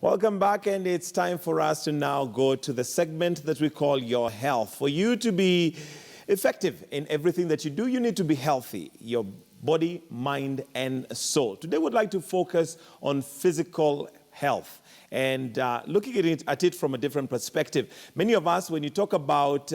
Welcome back, and it's time for us to now go to the segment that we call Your Health. For you to be effective in everything that you do, you need to be healthy, your body, mind, and soul. Today, we'd like to focus on physical health and looking at it from a different perspective. Many of us, when you talk about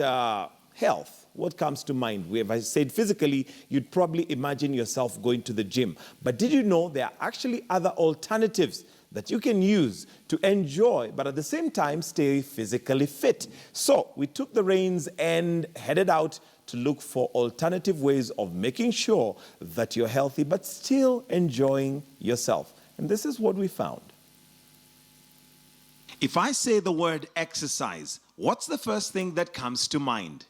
health, what comes to mind? If I said physically, you'd probably imagine yourself going to the gym. But did you know there are actually other alternatives that you can use to enjoy, but at the same time, stay physically fit? So we took the reins and headed out to look for alternative ways of making sure that you're healthy, but still enjoying yourself. And this is what we found. If I say the word exercise, what's the first thing that comes to mind?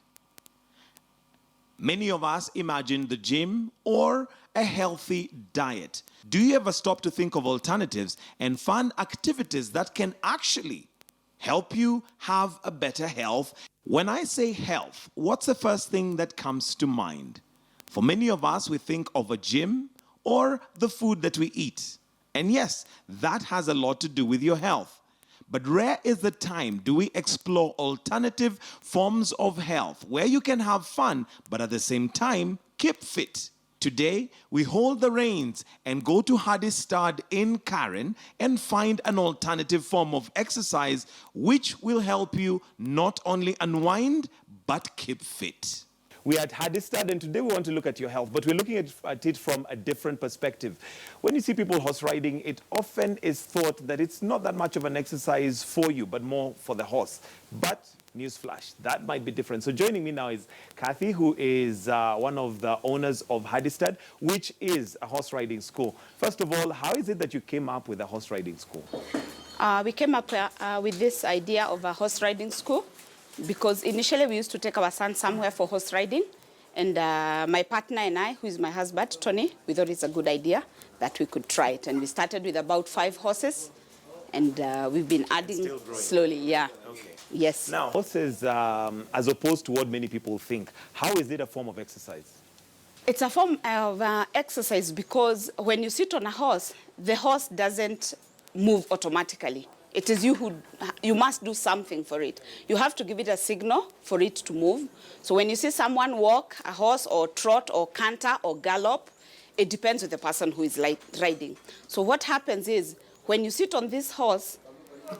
Many of us imagine the gym or a healthy diet. Do you ever stop to think of alternatives and fun activities that can actually help you have a better health? When I say health, what's the first thing that comes to mind? For many of us, we think of a gym or the food that we eat. And yes, that has a lot to do with your health. But rare is the time do we explore alternative forms of health where you can have fun, but at the same time, keep fit. Today, we hold the reins and go to Hadistad in Karen and find an alternative form of exercise which will help you not only unwind, but keep fit. We are at Hadistad, and today we want to look at your health, but we're looking at it from a different perspective. When you see people horse riding, it often is thought that it's not that much of an exercise for you, but more for the horse. But newsflash, that might be different. So joining me now is Kathy, who is one of the owners of Hadistad, which is a horse riding school. First of all, how is it that you came up with a horse riding school? We came up with this idea of a horse riding school because initially we used to take our son somewhere for horse riding, and my partner and I, who is my husband, Tony, we thought it's a good idea that we could try it. And we started with about 5 horses, and we've been adding slowly, yeah. Okay. Yes. Now, horses, as opposed to what many people think, how is it a form of exercise? It's a form of exercise because when you sit on a horse, the horse doesn't move automatically. It is you must do something for it. You have to give it a signal for it to move. So when you see someone walk a horse or trot or canter or gallop, it depends on the person who is riding. So what happens is when you sit on this horse,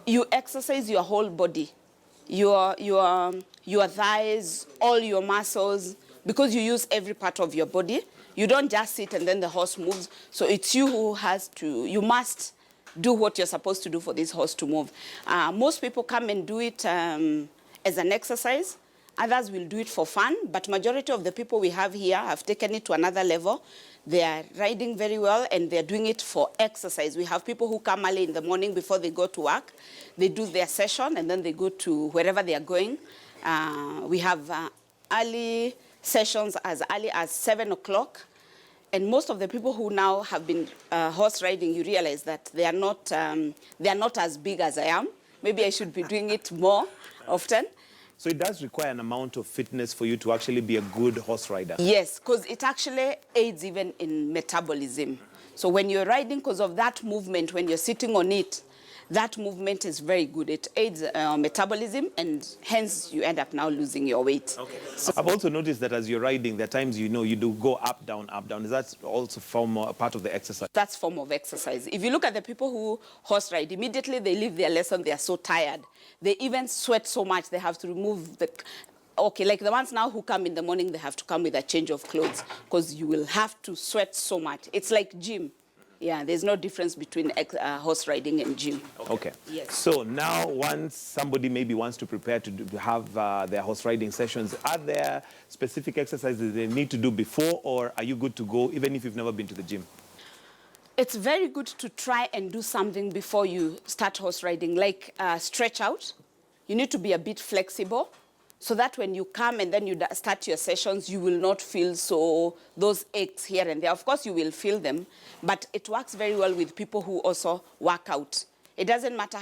you exercise your whole body, your thighs, all your muscles, because you use every part of your body. You don't just sit and then the horse moves. So it's you who you must do what you're supposed to do for this horse to move. Most people come and do it as an exercise. Others will do it for fun, but majority of the people we have here have taken it to another level. They are riding very well, and they're doing it for exercise. We have people who come early in the morning before they go to work. They do their session, and then they go to wherever they are going. We have early sessions as early as 7 o'clock. And most of the people who now have been horse riding, you realize that they are not as big as I am. Maybe I should be doing it more often. So it does require an amount of fitness for you to actually be a good horse rider. Yes, because it actually aids even in metabolism. So when you're riding, because of that movement, when you're sitting on it, that movement is very good. It aids metabolism, and hence you end up now losing your weight. Okay. So I've also noticed that as you're riding, there are times you do go up, down, up, down. Is that also part of the exercise? That's form of exercise. If you look at the people who horse ride, immediately they leave their lesson, they are so tired. They even sweat so much, they have to remove like the ones now who come in the morning, they have to come with a change of clothes because you will have to sweat so much. It's like gym. Yeah, there's no difference between horse riding and gym. Okay. Yes. So now once somebody maybe wants to prepare to have their horse riding sessions, are there specific exercises they need to do before, or are you good to go even if you've never been to the gym? It's very good to try and do something before you start horse riding, like stretch out. You need to be a bit flexible so that when you come and then you start your sessions, you will not feel those aches here and there. Of course, you will feel them, but it works very well with people who also work out. It doesn't matter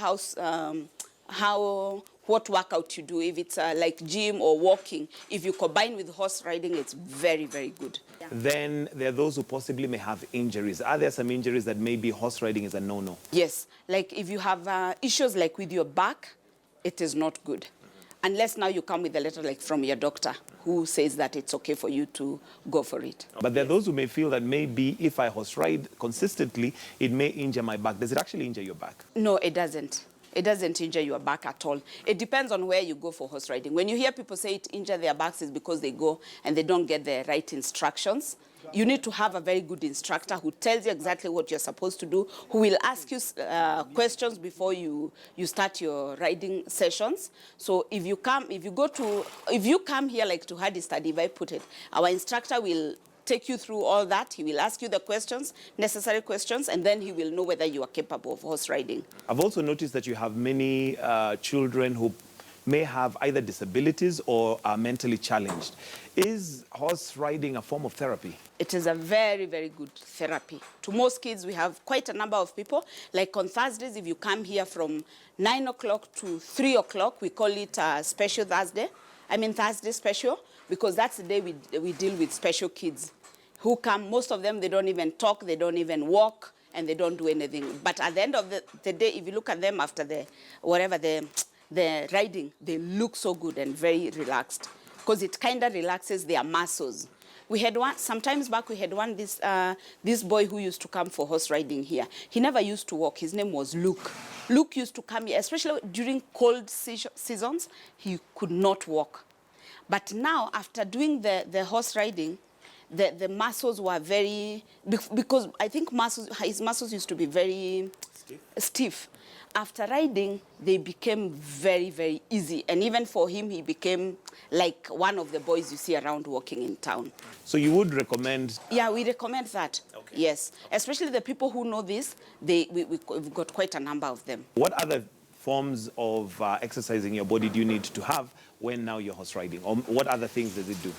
what workout you do, if it's like gym or walking. If you combine with horse riding, it's very, very good. then there are those who possibly may have injuries. Are there some injuries that maybe horse riding is a no-no? Yes, like if you have issues like with your back, it is not good. Unless now you come with a letter like from your doctor who says that it's okay for you to go for it. But there are those who may feel that maybe if I horse ride consistently, it may injure my back. Does it actually injure your back? No, it doesn't. It doesn't injure your back at all. It depends on where you go for horse riding. When you hear people say it injure their backs, is because they go and they don't get the right instructions. You need to have a very good instructor who tells you exactly what you're supposed to do, who will ask you questions before you start your riding sessions. So if you come here like to Hardy Study, if I put it, our instructor will take you through all that. He will ask you the questions, necessary questions, and then he will know whether you are capable of horse riding. I've also noticed that you have many children who may have either disabilities or are mentally challenged. Is horse riding a form of therapy? It is a very, very good therapy. To most kids, we have quite a number of people. Like on Thursdays, if you come here from 9 o'clock to 3 o'clock, we call it a special Thursday. I mean Thursday special, because that's the day we deal with special kids who come. Most of them, they don't even talk, they don't even walk, and they don't do anything. But at the end of the day, if you look at them after the riding, they look so good and very relaxed, because it kind of relaxes their muscles. We had one, sometimes back we had one, this boy who used to come for horse riding here. He never used to walk. His name was Luke. Luke used to come here, especially during cold seasons, he could not walk. But now, after doing the horse riding, the muscles were very, because I think his muscles used to be very stiff. After riding, they became very, very easy. And even for him, he became like one of the boys you see around walking in town. So you would recommend? Yeah, we recommend that. Okay. Yes, especially the people who know this, we've got quite a number of them. What other forms of exercising your body do you need to have when now you're horse riding? Or what other things does it do?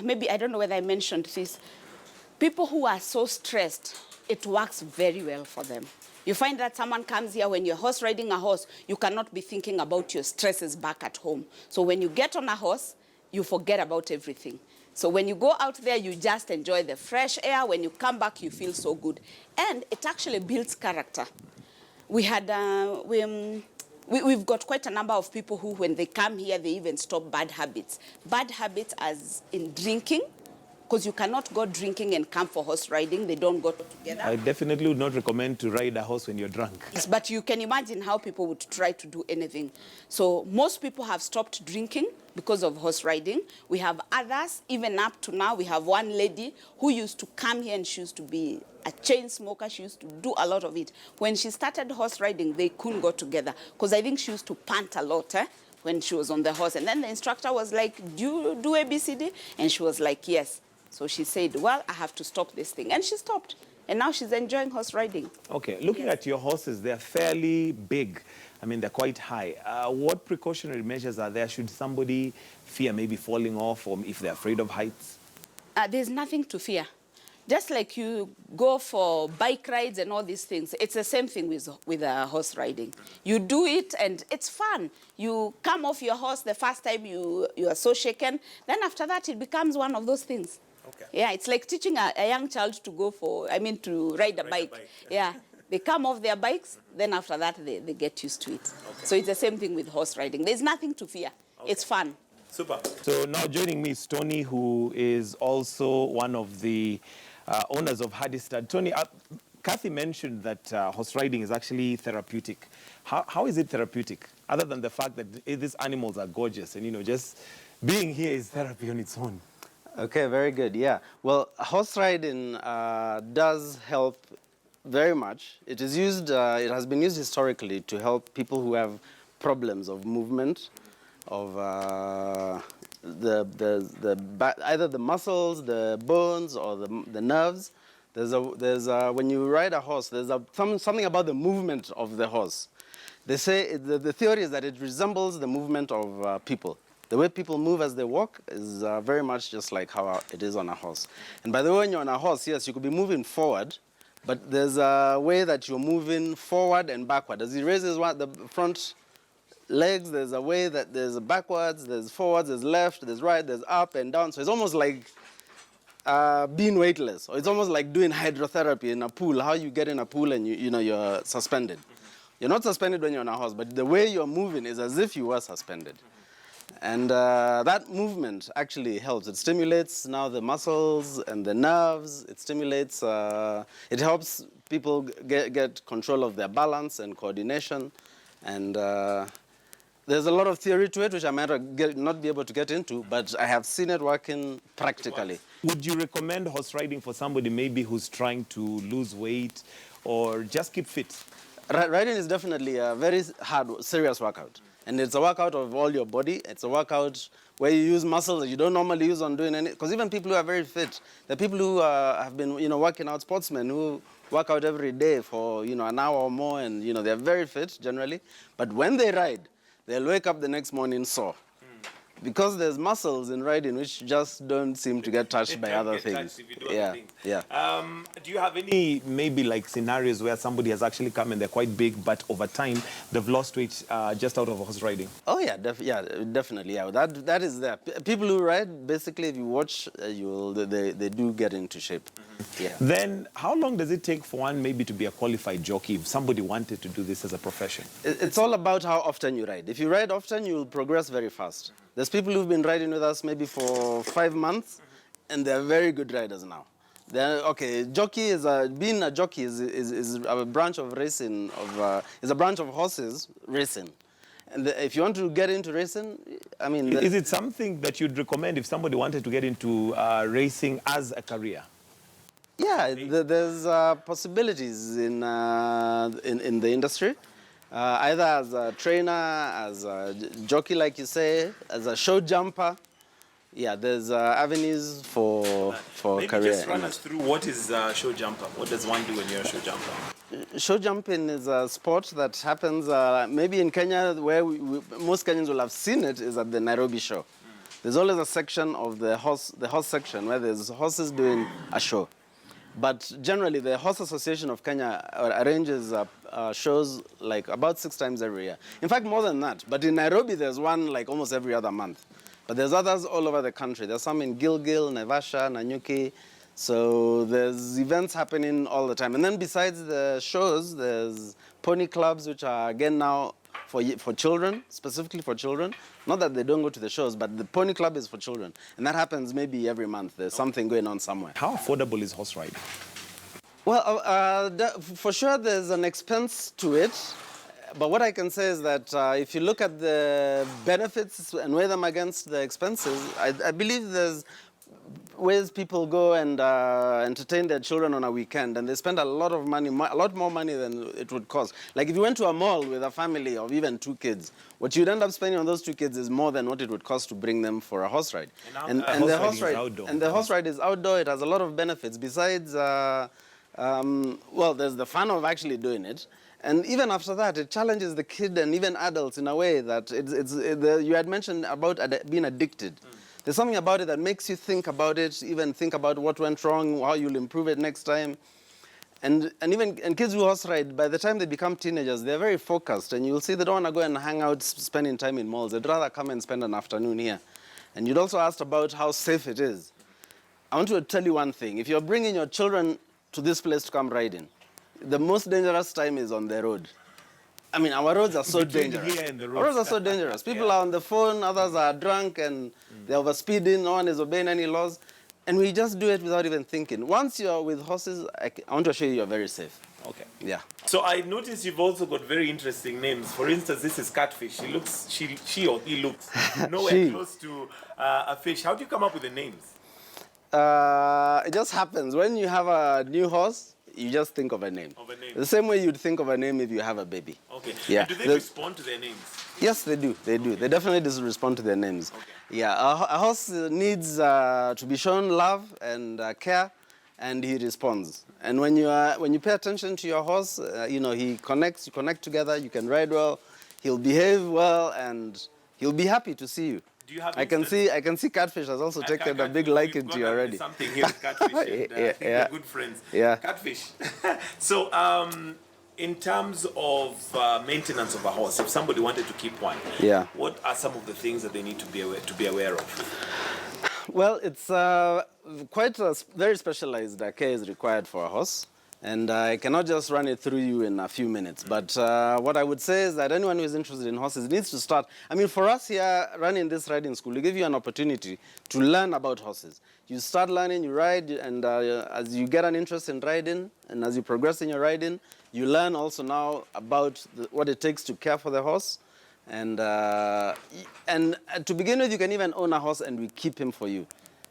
Maybe, I don't know whether I mentioned this. People who are so stressed, it works very well for them. You find that someone comes here, when you're horse riding a horse, you cannot be thinking about your stresses back at home. So when you get on a horse, you forget about everything. So when you go out there, you just enjoy the fresh air. When you come back, you feel so good. And it actually builds character. We had, we've got quite a number of people who, when they come here, they even stop bad habits. Bad habits as in drinking, because you cannot go drinking and come for horse riding. They don't go together. I definitely would not recommend to ride a horse when you're drunk. Yes, but you can imagine how people would try to do anything. So most people have stopped drinking because of horse riding. We have others, even up to now, we have one lady who used to come here and she used to be a chain smoker. She used to do a lot of it. When she started horse riding, they couldn't go together because I think she used to pant a lot when she was on the horse. And then the instructor was like, do you do ABCD? And she was like, yes. So she said, well, I have to stop this thing. And she stopped. And now she's enjoying horse riding. Okay, looking at your horses, they're fairly big. I mean, they're quite high. What precautionary measures are there? Should somebody fear maybe falling off, or if they're afraid of heights? There's nothing to fear. Just like you go for bike rides and all these things, it's the same thing with horse riding. You do it and it's fun. You come off your horse the first time you are so shaken. Then after that, it becomes one of those things. Okay. Yeah, it's like teaching a young child to to ride a bike. Yeah, they come off their bikes, then after that, they get used to it. Okay. So it's the same thing with horse riding. There's nothing to fear. Okay. It's fun. Super. So now joining me is Tony, who is also one of the owners of Hardy Stud. Tony, Kathy mentioned that horse riding is actually therapeutic. How is it therapeutic? Other than the fact that these animals are gorgeous and, just being here is therapy on its own. Okay, very good. Yeah. Well, horse riding does help very much. It is used. It has been used historically to help people who have problems of movement, of either the muscles, the bones, or the nerves. When you ride a horse, there's something about the movement of the horse. They say the theory is that it resembles the movement of people. The way people move as they walk is very much just like how it is on a horse. And by the way, when you're on a horse, yes, you could be moving forward, but there's a way that you're moving forward and backward. As he raises the front legs, there's a way that there's backwards, there's forwards, there's left, there's right, there's up and down. So it's almost like being weightless. Or it's almost like doing hydrotherapy in a pool. How you get in a pool and you're suspended. You're not suspended when you're on a horse, but the way you're moving is as if you were suspended. And that movement actually helps. It stimulates now the muscles and the nerves. It stimulates, it helps people get control of their balance and coordination. And there's a lot of theory to it, which I might not be able to get into, but I have seen it working practically. Would you recommend horse riding for somebody maybe who's trying to lose weight or just keep fit? Riding is definitely a very hard, serious workout. And it's a workout of all your body. It's a workout where you use muscles that you don't normally use on doing any. Because even people who are very fit, the people who have been, working out, sportsmen who work out every day for, an hour or more, and they're very fit generally. But when they ride, they'll wake up the next morning sore. Because there's muscles in riding which just don't seem to get touched by other things. Do you have any maybe like scenarios where somebody has actually come and they're quite big, but over time they've lost weight just out of horse riding? Oh yeah, definitely. Yeah, that is there. People who ride, basically, if you watch, they do get into shape. Yeah. Then how long does it take for one maybe to be a qualified jockey if somebody wanted to do this as a profession? It's all about how often you ride. If you ride often, you'll progress very fast. There's people who've been riding with us maybe for 5 months, and they're very good riders now. Being a jockey is a branch of racing, is a branch of horses racing. And if you want to get into racing, I mean... Is it something that you'd recommend if somebody wanted to get into racing as a career? Yeah, there's possibilities in the industry. Either as a trainer, as a jockey, like you say, as a show jumper. Yeah, there's avenues for maybe career. Just run us through what is show jumper. What does one do when you're a show jumper? Show jumping is a sport that happens maybe in Kenya, where most Kenyans will have seen it, is at the Nairobi show. There's always a section of the horse section where there's horses doing a show. But generally, the Horse Association of Kenya arranges shows like about 6 times every year. In fact, more than that. But in Nairobi, there's one like almost every other month. But there's others all over the country. There's some in Gilgil, Naivasha, Nanyuki. So there's events happening all the time. And then besides the shows, there's pony clubs, which are again now for children, specifically for children. Not that they don't go to the shows, but the pony club is for children. And that happens maybe every month. There's something going on somewhere. How affordable is horse riding? Well, for sure there's an expense to it. But what I can say is that if you look at the benefits and weigh them against the expenses, I believe there's ways people go and entertain their children on a weekend, and they spend a lot of money, a lot more money than it would cost. Like if you went to a mall with a family of even 2 kids, what you'd end up spending on those 2 kids is more than what it would cost to bring them for a horse ride. And the horse ride is outdoor. It has a lot of benefits. Besides, there's the fun of actually doing it. And even after that, it challenges the kid and even adults in a way that you had mentioned about being addicted. There's something about it that makes you think about it, even think about what went wrong, how you'll improve it next time. And kids who horse ride, by the time they become teenagers, they're very focused. And you'll see they don't want to go and hang out, spending time in malls. They'd rather come and spend an afternoon here. And you'd also asked about how safe it is. I want to tell you one thing. If you're bringing your children to this place to come riding, the most dangerous time is on the road. I mean, our roads are so dangerous. Our roads are so dangerous. People are on the phone, others are drunk, and they're overspeeding, no one is obeying any laws. And we just do it without even thinking. Once you're with horses, I want to assure you you're very safe. Okay. Yeah. So I noticed you've also got very interesting names. For instance, this is Catfish. She or he looks nowhere close to a fish. How do you come up with the names? It just happens. When you have a new horse, you just think of a name. The same way you'd think of a name if you have a baby. Okay. Yeah. And do they respond to their names? Yes, they do. They do. They definitely respond to their names. Okay. Yeah. A horse needs to be shown love and care, and he responds. And when you pay attention to your horse, he connects. You connect together. You can ride well. He'll behave well, and he'll be happy to see you. Do you have I can see Catfish has also taken a big liking to you already. Something here with Catfish, and I think they're good friends. Yeah. Catfish. So, in terms of maintenance of a horse, if somebody wanted to keep one, what are some of the things that they need to be aware of? Well, it's quite a very specialized care is required for a horse. And I cannot just run it through you in a few minutes. But what I would say is that anyone who is interested in horses needs to start. I mean, for us here, running this riding school, we give you an opportunity to learn about horses. You start learning, you ride, and as you get an interest in riding, and as you progress in your riding, you learn also now about what it takes to care for the horse. And to begin with, you can even own a horse and we keep him for you.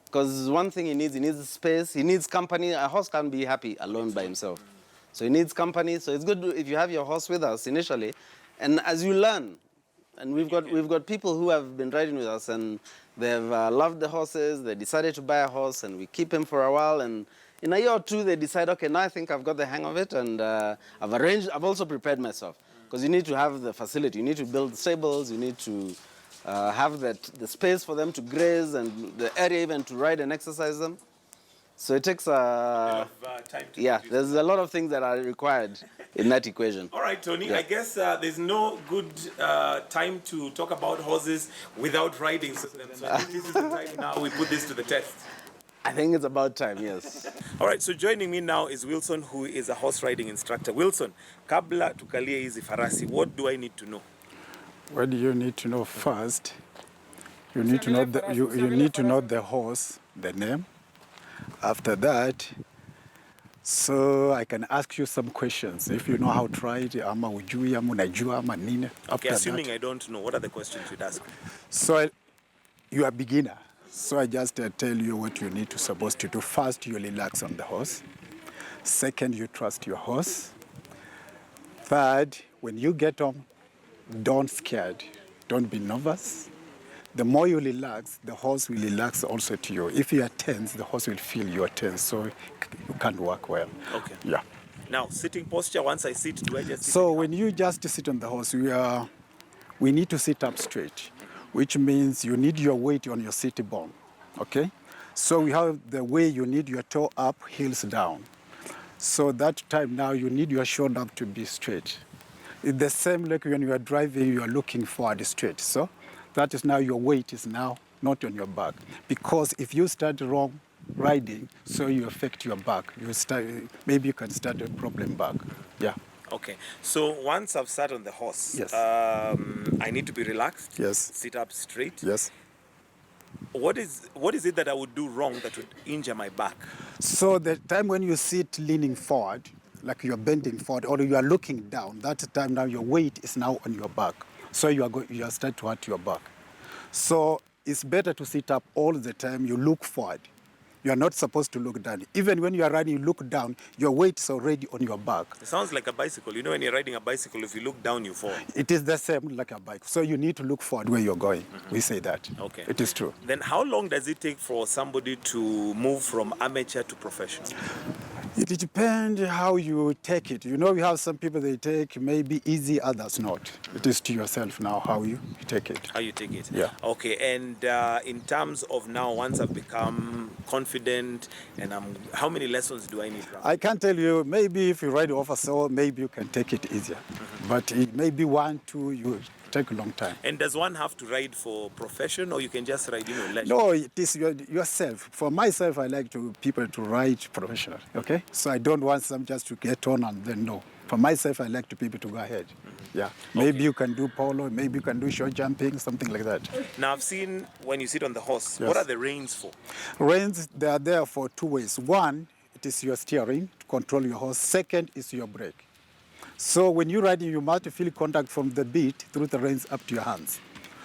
Because one thing he needs space, he needs company. A horse can't be happy alone by himself. So he needs company. So it's good if you have your horse with us initially. And as you learn, and we've got people who have been riding with us and they've loved the horses, they decided to buy a horse and we keep him for a while. And in a year or two, they decide, okay, now I think I've got the hang of it and I've also prepared myself. Because you need to have the facility, you need to build stables, you need to have the space for them to graze and the area even to ride and exercise them. So it takes time to yeah, produce. there's a lot of things that are required in that equation. All right, Tony, Yeah. I guess there's no good time to talk about horses without riding system. So I think this is the time now we put this to the test. I think it's about time, yes. All right, so joining me now is Wilson, who is a horse riding instructor. Wilson, kabla tukalie hizi farasi, what do I need to know? What do you need to know first? You need to know you need to know the horse, the name. After that, so I can ask you some questions. If you know how to ride, ama ujui, ama unajua, ama nini. Okay, After assuming that, I don't know, what are the questions you'd ask me? so you are a beginner. So I just tell you what you need to supposed to do. First, you relax on the horse. Second, you trust your horse. Third, when you get home, don't scared. Don't be nervous. The more you relax, the horse will relax also to you. If you are tense, the horse will feel you are tense, so you can't work well. Okay. Yeah. Now, sitting posture, once I sit, do I just sit? So when you just sit on the horse, we need to sit up straight, which means you need your weight on your sit bone, okay? So we have the way you need your toe up, heels down. So that time now you need your shoulder to be straight. It's the same like when you are driving, you are looking forward straight. So that is now your weight is now not on your back. Because if you start wrong riding, so you affect your back. Maybe you can start a problem back. Yeah. Okay, so once I've sat on the horse, Yes. I need to be relaxed, Yes. sit up straight. Yes. What is it that I would do wrong that would injure my back? So the time when you sit leaning forward, like you're bending forward or you are looking down, that time now your weight is now on your back. So you are start to hurt your back. So it's better to sit up all the time. You look forward. You are not supposed to look down. Even when you are running, you look down, your weight is already on your back. It sounds like a bicycle. You know, when you're riding a bicycle, if you look down, you fall. It is the same like a bike. So you need to look forward where you're going. We say that. Okay. It is true. Then how long does it take for somebody to move from amateur to professional? It depends how you take it. You know, we have some people they take maybe easy, others not. It is to yourself now how you take it. How you take it? Yeah. Okay, and in terms of now, once I've become confident, and how many lessons do I need? I can tell you, maybe if you ride off a saw, maybe you can take it easier. But it may be 1, 2, you take a long time. And does one have to ride for profession, or you can just ride, leisure? No, it is yourself. For myself, I like people to ride professional, okay? So I don't want some just to get on and then no. For myself, I like people to go ahead. Yeah. Maybe you can do polo, maybe you can do short jumping, something like that. Now, I've seen when you sit on the horse, Yes. what are the reins for? Reins, they are there for 2 ways. One, it is your steering to control your horse. Second is your brake. So when you're riding, you must feel contact from the bit through the reins up to your hands.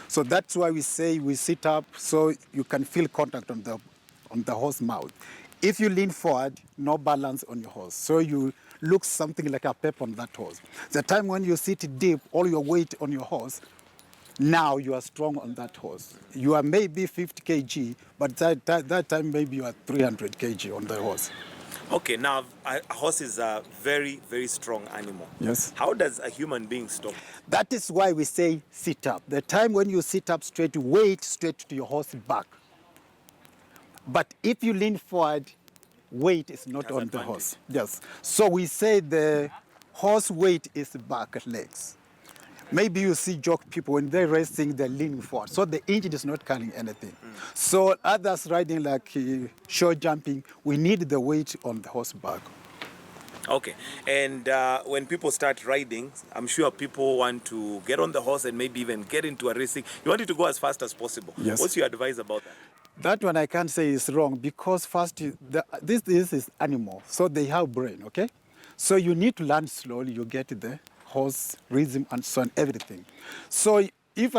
So that's why we say we sit up so you can feel contact on the horse mouth. If you lean forward, no balance on your horse. So you look something like a pep on that horse. The time when you sit deep, all your weight on your horse, now you are strong on that horse. You are maybe 50 kg, but that time maybe you are 300 kg on the horse. Okay, now a horse is a very, very strong animal. Yes. How does a human being stop? That is why we say sit up. The time when you sit up straight, weight straight to your horse back. But if you lean forward, weight is not Has on the advantage. horse. Yes. So we say the horse weight is back legs. Maybe you see jock people, when they're racing, they're leaning forward. So the engine is not carrying anything. So others riding like short jumping, we need the weight on the horseback. Okay. And when people start riding, I'm sure people want to get on the horse and maybe even get into a racing. You want it to go as fast as possible. Yes. What's your advice about that? That one I can't say is wrong because first, this is animal, so they have brain, okay? So you need to learn slowly, you get the horse, rhythm, and so on, everything. So if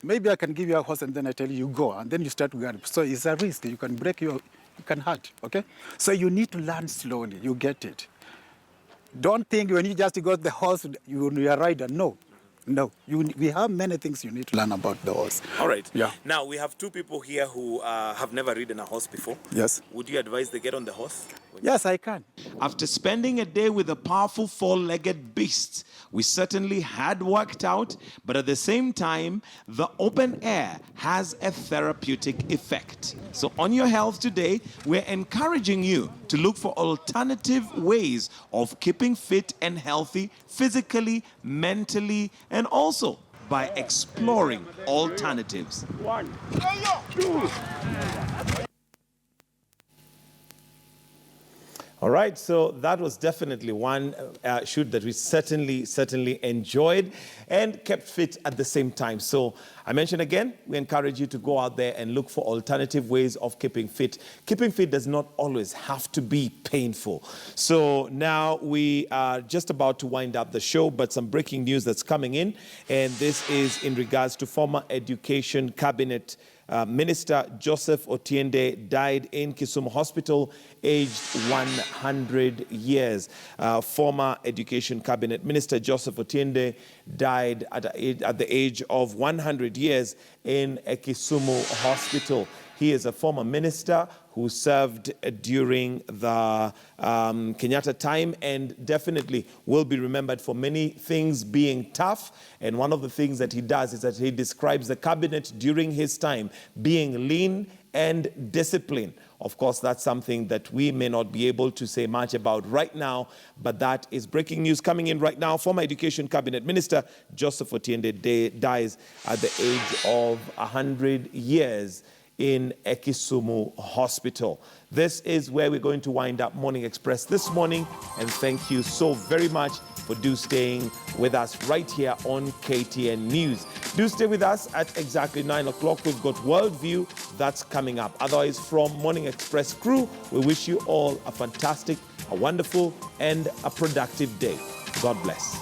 maybe I can give you a horse and then I tell you go, and then you start to gallop. So it's a risk, you can break you can hurt, okay? So you need to learn slowly, you get it. Don't think when you just got the horse, you're a rider, no. No, we have many things you need to learn about the horse. All right. Yeah. Now, we have two people here who have never ridden a horse before. Yes. Would you advise they get on the horse? Yes, I can. After spending a day with a powerful four-legged beast, we certainly had worked out, but at the same time, the open air has a therapeutic effect. So on Your Health today, we're encouraging you to look for alternative ways of keeping fit and healthy physically, mentally, and also by exploring alternatives. All right, so that was definitely one shoot that we certainly enjoyed and kept fit at the same time. So I mentioned again, we encourage you to go out there and look for alternative ways of keeping fit. Keeping fit does not always have to be painful. So now we are just about to wind up the show, but some breaking news that's coming in, and this is in regards to former Education Cabinet Minister Joseph Otiende died in Kisumu Hospital, aged 100 years. Former Education Cabinet Minister Joseph Otiende died at the age of 100 years in a Kisumu Hospital. He is a former minister who served during the Kenyatta time and definitely will be remembered for many things being tough. And one of the things that he does is that he describes the cabinet during his time being lean and disciplined. Of course, that's something that we may not be able to say much about right now, but that is breaking news coming in right now. Former Education Cabinet Minister Joseph Otiende dies at the age of 100 years in Kisumu Hospital. This is where we're going to wind up Morning Express this morning, and thank you so very much for staying with us right here on KTN News. Do stay with us at exactly 9 o'clock. We've got Worldview that's coming up. Otherwise, from Morning Express crew, we wish you all a fantastic, a wonderful, and a productive day. God bless.